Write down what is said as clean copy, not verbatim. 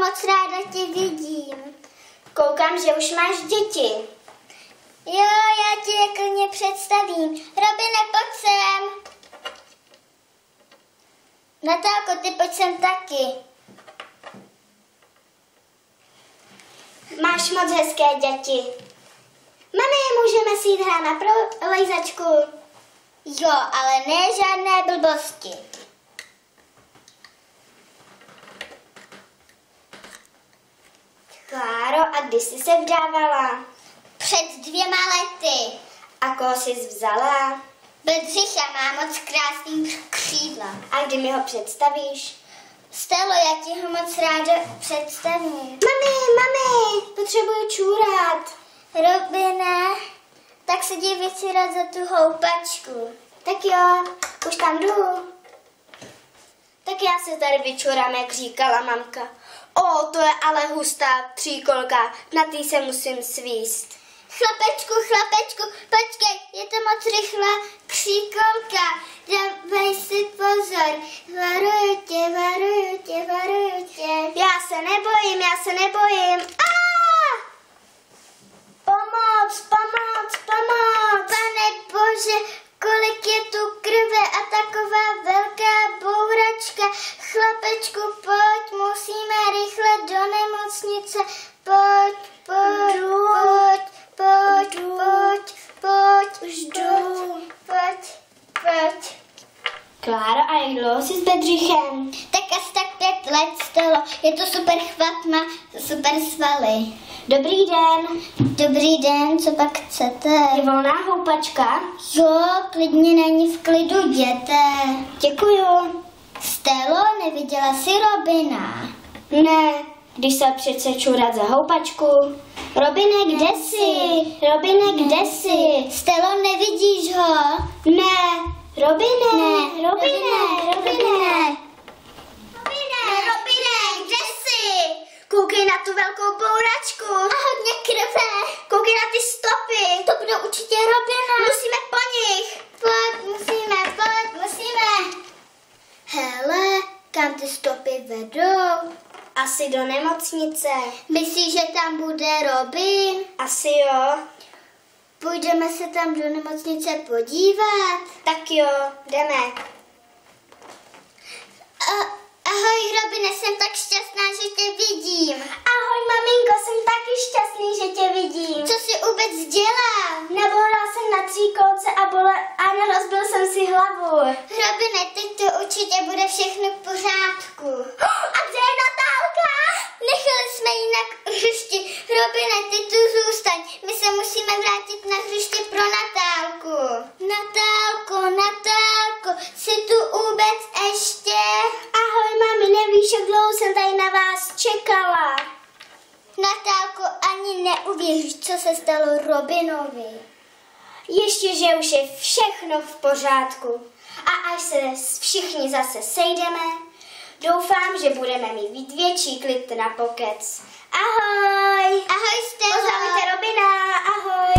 moc ráda tě vidím. Koukám, že už máš děti. Jo, já ti je klidně představím. Robine, pojď sem. Natálko, ty pojď sem taky. Máš moc hezké děti. Mami, můžeme si jít hrát na prolejzačku? Jo, ale ne žádné blbosti. Kláro, a kdy jsi se vdávala? Před 2 lety. A koho jsi vzala? Bedřicha má moc krásný křídla. A kdy mi ho představíš? Stelo, já ti ho moc ráda představím. Mami, potřebuju čůrat. Robine, tak se jdi vyčírat za tu houpačku. Tak jo, už tam jdu. Tak já se tady vyčurám, jak říkala mamka. O, to je ale hustá tříkolka, na tý se musím svíst. Chlapečku, počkej, je to moc rychlá kříkolka. Dávej si pozor, varuju tě. Já se nebojím. Pomoc. Pane Bože, kolik je tu krve a taková velká bouračka. Chlapečku, pojď, musíme rychle do nemocnice. Pojď. Už jdu. Pojď. Kláro, a jak dlouho jsi s Bedřichem? Tak asi tak 5 let stalo. Je to super chvat, má super svaly. Dobrý den. Dobrý den, co pak chcete? Je volná houpačka? Jo, klidně na ní v klidu jděte. Děkuju. Stelo, neviděla jsi Robina? Ne, když se přece čůrat za houpačku. Robine, kde jsi? Stelo, nevidíš ho? Ne. Robine, kde jsi? Koukej na tu velkou bouračku. A hodně krve. Koukej na ty stopy. To budou určitě Robina. Musíme po nich. Pojď, musíme. Hele, kam ty stopy vedou? Asi do nemocnice. Myslíš, že tam bude Robin? Asi jo. Půjdeme se tam do nemocnice podívat. Tak jo, jdeme. Ahoj, Robine, jsem tak šťastná, že tě vidím. Ahoj, maminko, jsem taky šťastný, že tě vidím. Co jsi vůbec dělal? Nabourala jsem na tříkolce a rozbil jsem si hlavu. Robine, teď to určitě bude všechno v pořádku. A kde je Natálka? Nechali jsme ji na hřišti. Robine, ty tu zůstaň. My se musíme vrátit na hřiště pro Natálku. Natálko, jsi tu vůbec ještě? Ahoj, mami, nevíš, jak dlouho jsem tady na vás čekala. Natálko, ani neuvěříš, co se stalo Robinovi. Ještě, že už je všechno v pořádku. A až se všichni zase sejdeme, doufám, že budeme mít větší klid na pokec. Ahoj! Ahoj, Stella. Pozdravujte Robina, ahoj!